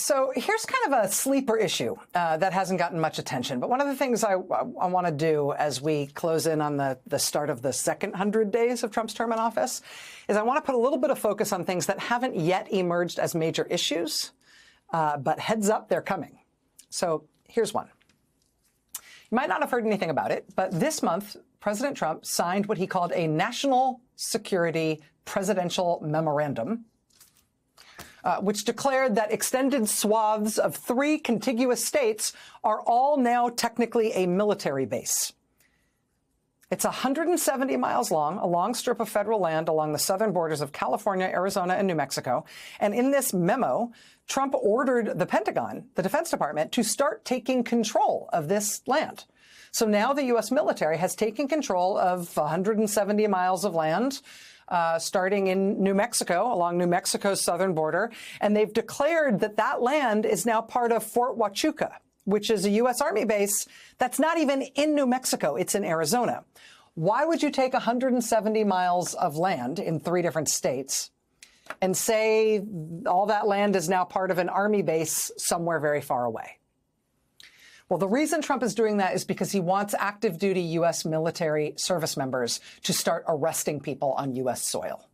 So here's kind of a sleeper issue that hasn't gotten much attention. But one of the things I want to do as we close in on the start of the second 100 days of Trump's term in office is I want to put a little bit of focus on things that haven't yet emerged as major issues, but heads up, they're coming. So here's one. You might not have heard anything about it, but this month, President Trump signed what he called a national security presidential memorandum, which declared that extended swaths of 3 contiguous states are all now technically a military base. It's 170 miles long, a long strip of federal land along the southern borders of California, Arizona, and New Mexico. And in this memo, Trump ordered the Pentagon, the Defense Department, to start taking control of this land. So now the U.S. military has taken control of 170 miles of land, starting in New Mexico, along New Mexico's southern border. And they've declared that that land is now part of Fort Huachuca, which is a U.S. Army base that's not even in New Mexico. It's in Arizona. Why would you take 170 miles of land in 3 different states and say all that land is now part of an Army base somewhere very far away? Well, the reason Trump is doing that is because he wants active duty U.S. military service members to start arresting people on U.S. soil.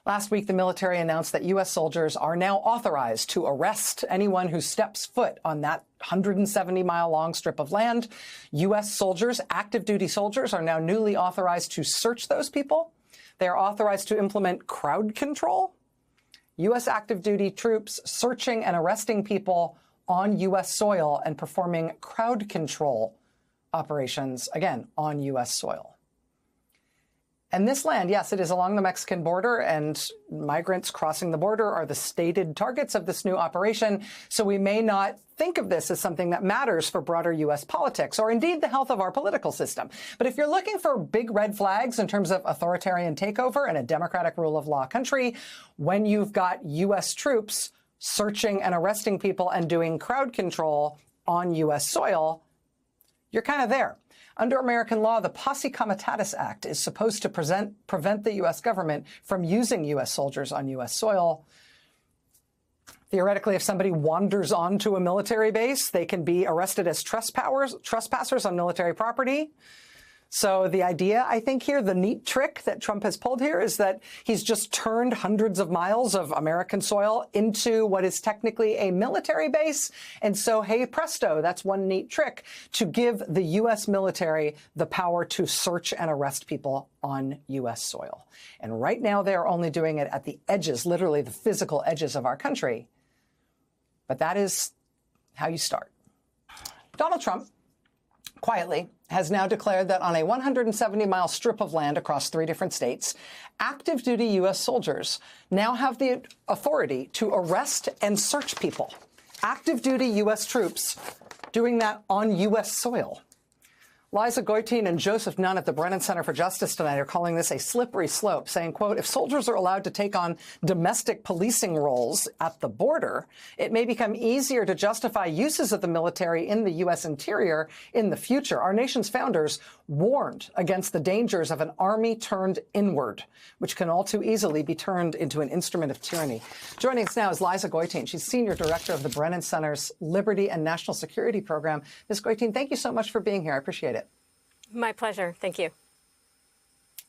Last week, the military announced that U.S. soldiers are now authorized to arrest anyone who steps foot on that 170-mile-long strip of land. U.S. soldiers, active duty soldiers, are now newly authorized to search those people. They are authorized to implement crowd control. U.S. active duty troops searching and arresting people on U.S. soil and performing crowd control operations, again, on U.S. soil. And this land, yes, it is along the Mexican border, and migrants crossing the border are the stated targets of this new operation. So we may not think of this as something that matters for broader U.S. politics or indeed the health of our political system. But if you're looking for big red flags in terms of authoritarian takeover in a democratic rule of law country, when you've got U.S. troops searching and arresting people and doing crowd control on U.S. soil, you're kind of there. Under American law, the Posse Comitatus Act is supposed to prevent the U.S. government from using U.S. soldiers on U.S. soil. Theoretically, if somebody wanders onto a military base, they can be arrested as trespassers on military property. So the idea, I think here, the neat trick that Trump has pulled here is that he's just turned hundreds of miles of American soil into what is technically a military base. And so, hey, presto, that's one neat trick to give the U.S. military the power to search and arrest people on U.S. soil. And right now, they are only doing it at the edges, literally the physical edges of our country. But that is how you start. Donald Trump, quietly, has now declared that on a 170-mile strip of land across 3 different states, active duty U.S. soldiers now have the authority to arrest and search people. Active duty U.S. troops doing that on U.S. soil. Liza Goitein and Joseph Nunn at the Brennan Center for Justice tonight are calling this a slippery slope, saying, quote, if soldiers are allowed to take on domestic policing roles at the border, it may become easier to justify uses of the military in the U.S. interior in the future. Our nation's founders warned against the dangers of an army turned inward, which can all too easily be turned into an instrument of tyranny. Joining us now is Liza Goitein. She's senior director of the Brennan Center's Liberty and National Security Program. Ms. Goitein, thank you so much for being here. I appreciate it. My pleasure. Thank you.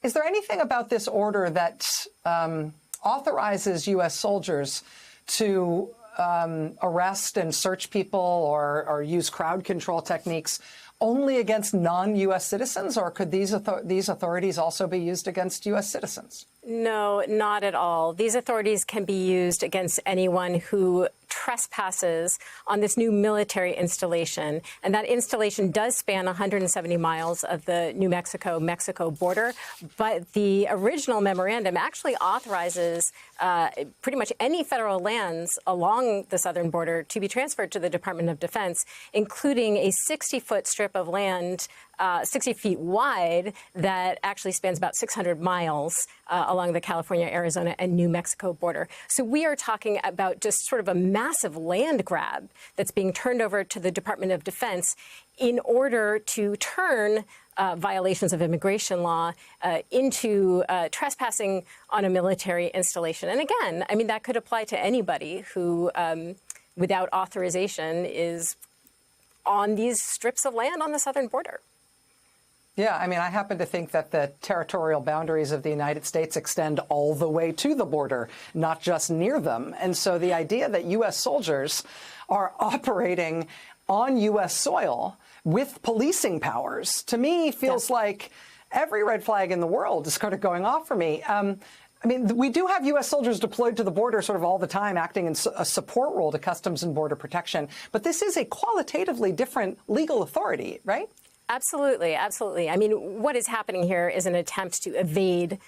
Is there anything about this order that authorizes U.S. soldiers to arrest and search people or use crowd control techniques only against non-U.S. citizens, or could these authorities also be used against U.S. citizens? No, not at all. These authorities can be used against anyone who trespasses on this new military installation. And that installation does span 170 miles of the New Mexico border. But the original memorandum actually authorizes pretty much any federal lands along the southern border to be transferred to the Department of Defense, including a 60-foot strip of land 60 feet wide that actually spans about 600 miles along the California, Arizona, and New Mexico border. So we are talking about just sort of a massive land grab that's being turned over to the Department of Defense in order to turn violations of immigration law into trespassing on a military installation. And again, I mean, that could apply to anybody who, without authorization, is on these strips of land on the southern border. Yeah, I mean, I happen to think that the territorial boundaries of the United States extend all the way to the border, not just near them. And so the idea that U.S. soldiers are operating on U.S. soil with policing powers, to me, feels like every red flag in the world is kind of going off for me. I mean, we do have U.S. soldiers deployed to the border sort of all the time, acting in a support role to Customs and Border Protection. But this is a qualitatively different legal authority, right? Absolutely, absolutely. I mean, what is happening here is an attempt to evade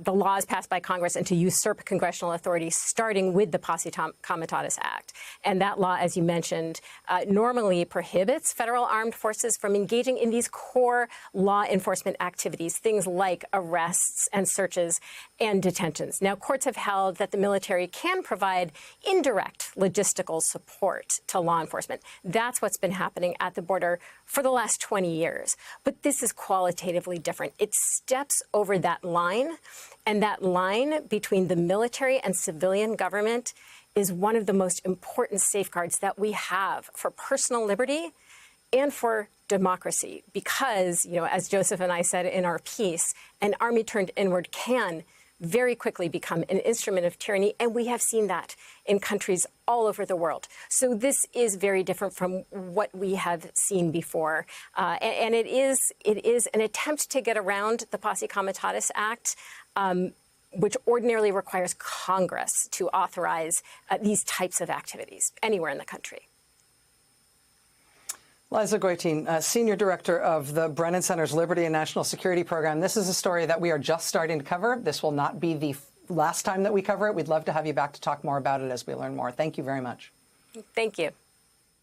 the laws passed by Congress and to usurp congressional authority, starting with the Posse Comitatus Act. And that law, as you mentioned, normally prohibits federal armed forces from engaging in these core law enforcement activities, things like arrests and searches and detentions. Now, courts have held that the military can provide indirect logistical support to law enforcement. That's what's been happening at the border for the last 20 years. But this is qualitatively different. It steps over that line. And that line between the military and civilian government is one of the most important safeguards that we have for personal liberty and for democracy. Because, you know, as Joseph and I said in our piece, an army turned inward can very quickly become an instrument of tyranny. And we have seen that in countries all over the world. So this is very different from what we have seen before. And it is an attempt to get around the Posse Comitatus Act, which ordinarily requires Congress to authorize these types of activities anywhere in the country. Liza Goitein, Senior Director of the Brennan Center's Liberty and National Security Program. This is a story that we are just starting to cover. This will not be the last time that we cover it. We'd love to have you back to talk more about it as we learn more. Thank you very much. Thank you.